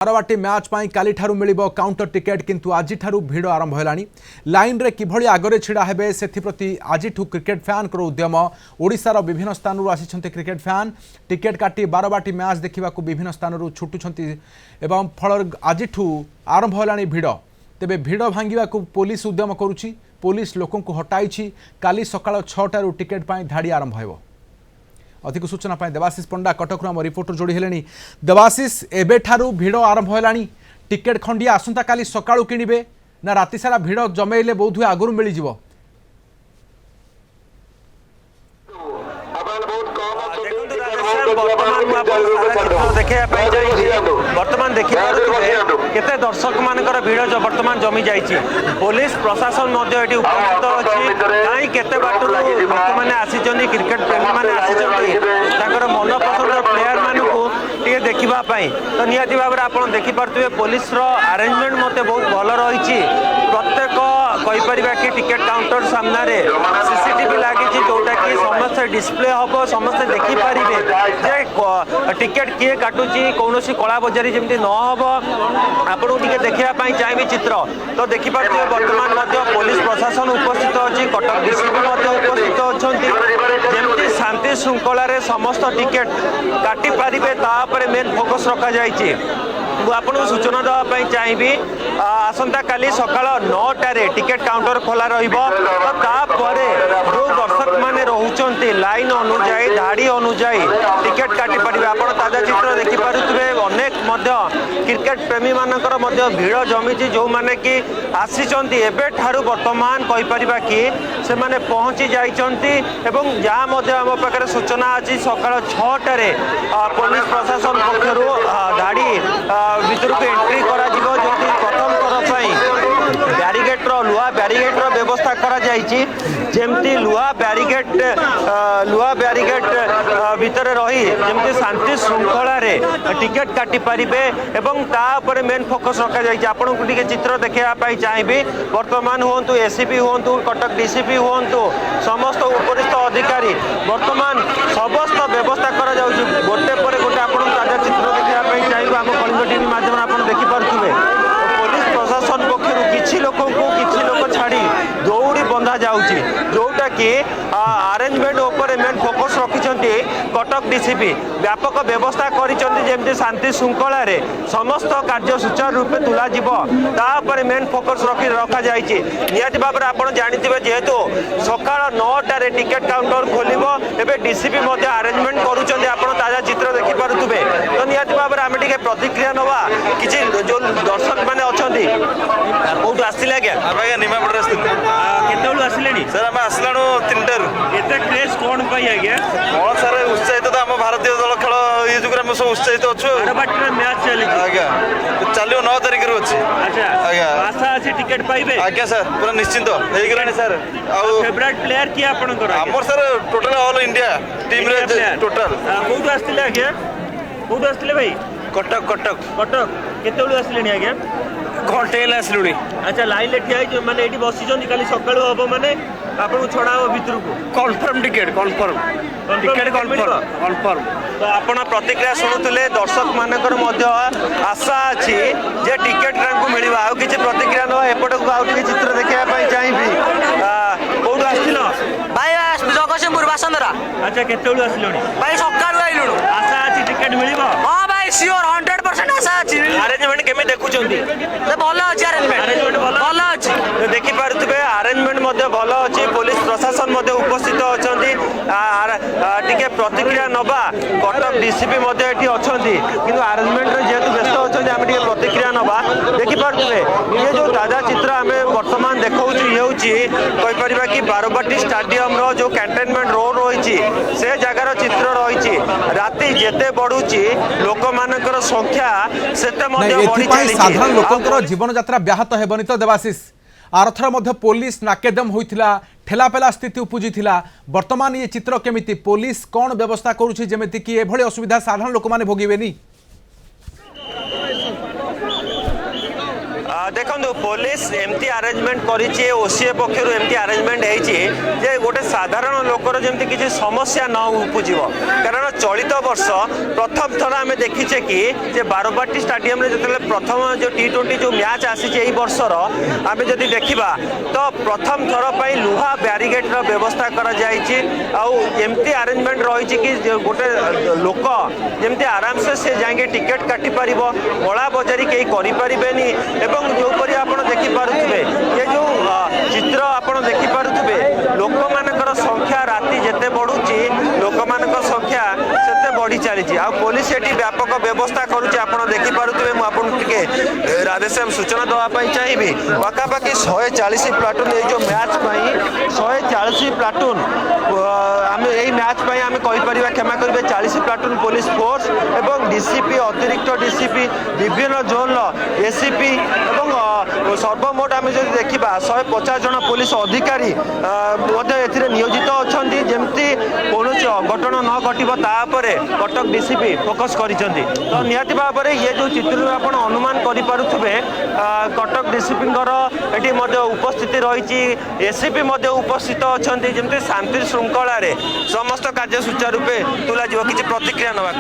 Barabati match पाई काली ठारू मिलिबो counter ticket किंतु आज ठारू भीड़ आरंभ हेलानी लाइन रे किभली आगरे छिड़ा हेबे सेथिप्रति आजिठू क्रिकेट फैन को उद्यम ओडिशार विभिन्न स्थानरू आसिछन्ते क्रिकेट फैन टिकेट काटी बारवाटी मैच देखिबाकू विभिन्न स्थानरू छुटुछन्ती एवं फल आजिठू आरंभ हेलानी भीड़ तेबे भीड़ भांगिबाकू पुलिस उद्यम करुछि पुलिस लोकंकु हटाइछि काली सकाळ 6टारू टिकेट पाई धाड़ी आरंभ हेबो। अधिक सूचना पाए देवाशीष पंडा कटक आम रिपोर्टर जोड़ी हेले। देवाशीष एबेठारू भीड़ आरंभ हेलानी टिकेट खंडिया आसंता काली सकाळू किनिबे ना राति सारा भीड़ जमेइले बोधुए आगुरु मिली जिवो। बर्तमान देखिए केते दर्शक मानकर भीड़ बर्तमान जमी जाइए पुलिस प्रशासन उपस्थित अच्छी कहीं केते बाटू लोक मैंने आसी क्रिकेट प्रेमी मैंने आसी मनपसंद प्लेयर मानू टे देखापी तो निहती भाव में आप देखिपे पुलिस अरेंजमेंट मत बहुत भल रही प्रत्येक कहीपर कि टिकेट काउंटर सामने सीसीटीवी लगी जोटा कि समस्ते डिस्प्ले हम समस्ते देखिपारे जे टिकेट किए काटुची कौन कला बजारी जमी न हम आपको देखापी चाहिए चित्र तो देखिपे बर्तमान पुलिस प्रशासन उपस्थित अच्छी कटक डीसीपी उपस्थित अच्छा जमी शांति श्रृंखलार समस्त टिकेट काटी पारे तापर मेन फोकस रखा जाइए। आपको सूचना देवाई चाहिए आसंता काली सकाळ 9टारे टिकेट काउंटर खोला रपर जो दर्शक मैंने रोचे लाइन अनुजाई धाड़ी अनुजाई टिकेट काटी पारे आप ताजा चित्र देखिपे अनेक क्रिकेट प्रेमी मानकर भीड़ जमी जो मैंने कि आसी बर्तमान कहीपर कि से मैंने पहुँची जाइए जहाँ आम पाखे सूचना अच्छी सकाळ 6टारे पुलिस प्रशासन पक्षर धाड़ी भीतर को एंट्री करा जो प्रथम थर ब्यारिगेट्र लुहा ब्यारिगेट्र व्यवस्था करा जमती लुहा ब्यारिगेट भितर रही जमती शांति श्रृंखलार टिकेट काटी पारे और मेन फोकस रखा जाइए। आपको टे चित्र देखापी चाहिए बर्तमान हूँ एसीपी हूँ कटक डीसीपी हूँ समस्त उपरिस्थ अधिकारी बर्तमान समस्त व्यवस्था करा गोटे पर गोटे आपको ताजा चित्र देखापी चाहिए आम कलिंग टीवी माध्यम आप देखिपे पुलिस प्रशासन पक्षर किसी लोक छाड़ी दौड़ी बंधा जाऊँगी जोटा कि अरेंजमेंट उपर मेन फोकस रखिंट कटक डीसीपी व्यापक व्यवस्था करमती शांति श्रृंखलार समस्त कार्य सुचारू रूपे तुलापर मेन फोकस रखा जाइए। निहती भाव में आप जानते जेहेतु सकाळ 9टारे टिकेट काउंटर खोल डीसीपी अरेंजमेंट करुँच आप ताजा चित्र देखिपे तो निहती भाव में आम टे प्रतिक्रिया नवा किसी जो दर्शक मैंने अच्छा कौटू आसते आज्ञा निमापड़ केतु आसिले सर आम आसलाणु 3टारू एत क्रेज कौन आज्ञा कौन सर उत्साहित तो आम भारतीय दल खेल ये जुगे सब उत्साहित अच्छे मैच चली आज्ञा चलो 9 तारिख अच्छे अच्छा आज्ञा आशा अच्छी टिकेट पाइबे आज्ञा सर पूरा निश्चिंत हो सर फेवरेट प्लेयर किए आपनकर आमर sir total all India team रे टोटल कौटू आसते आज्ञा कौटू आसते भाई कटक कटक कटक केतु आसिले आज्ञा घंटे आसलुणी अच्छा लाइन ठिया मैंने ये बसी खाली सका हम मैंने आपको छड़ा हम भितर को confirm ticket confirm ticket confirm तो आप प्रतिक्रिया शुणुले दर्शक मानकर आशा अच्छी जे टिकेट मिल कि प्रतिक्रिया ना एपट को आउ चित्र देखापी चाहिए कौटू आसल भाई जगतसिंहपुर बासंदरा अच्छा केतु आसल भाई सकाळु आइलुणु आशा अच्छी टिकेट मिल हाँ भाई सियोर 100% आशा अच्छी अरेंजमेंट केमी देखुं भल अच्छी अरेंजमेंट भल अच्छी देखिपे अरेंजमेंट भल अच्छी पुलिस प्रशासन उपस्थित अच्छा टे प्रतिक्रिया नवा कटक डीसीपी अच्छा कि अरेंजमेंट जेहेतु व्यस्त अच्छा आम प्रतिक्रिया नवा देखिपे ये जो ताजा चित्र आम बर्तमान देखा ये कि बारवाटी स्टाडियम जो कैंटनमेंट रोड रही से जगार चित्र रही राति जेते बढ़ुची लोक मानकर संख्या सेते साधारण लोकंकर जीवन यात्रा ब्याहत हेबनी तो देवाशीष आरथर मध्य पुलिस नाकेदम होइथिला ठेलापेला स्थिति उपजिथिला वर्तमान ये चित्र केमिति पुलिस कौन व्यवस्था करूछि जेमिति कि एभଳି असुविधा साधारण लोक माने भोगिबेनी देखो पुलिस एमती अरेंजमेंट करिछि ओसीए पक्षरु एमती अरेंजमेंट हेछि जे गोटे साधारण लोकर जेमती किछि समस्या न उपजिवो कारण चलित वर्ष प्रथम थर आमे देखिछे कि जे बारबाटी स्टेडियम रे जतले प्रथम जो टी20 जो मैच आसी एई वर्षर आमे जदि देखिबा तो प्रथम थर पई लुहा बैरिकेड रो व्यवस्था करा जायछि आउ एमती अरेंजमेंट रहिछि कि गोटे लोक जेमती आराम से जाएंगे टिकेट काटी पारिबो बड़ा बजारी केही करि परिबेनी एवं जोपरी आपण देखि पारुथिबे ये जो चित्र आपण देखि पारुथिबे लोक मानकर संख्या राति जेते बढुची लोक मानकर संख्या सेते बढ़ी चली आ पुलिस एटी व्यापक व्यवस्था करूची आपण देखि पारुथिबे मु आपण टिके राधेश्याम सूचना दवा पई चाहिबी पाखापाखि 140 प्लाटून ए जो मैच पई 140 प्लाटून आम यही मैच पई आम कहि परिबा क्षमा करिबे 40 प्लाटून पुलिस फोर्स एवं डीसीपी अतिरिक्त डीसीपी विभिन्न जोन एसीपी एवं सर्वमोट आम जो देखा 150 जन पुलिस अधिकारी ए नियोजित अच्छा जमती कौन अघटन न घटव तापर कटक डीसीपी फोकस कर तो निहाती भाव में ये जो चित्र आप अनुमान करें कटक डीसीपी ये उपस्थिति रही एसीपी उपस्थित अच्छा जमी शांति श्रृंखला समस्त कार्य सुचारू रूपे तुला किसी प्रतिक्रिया नवा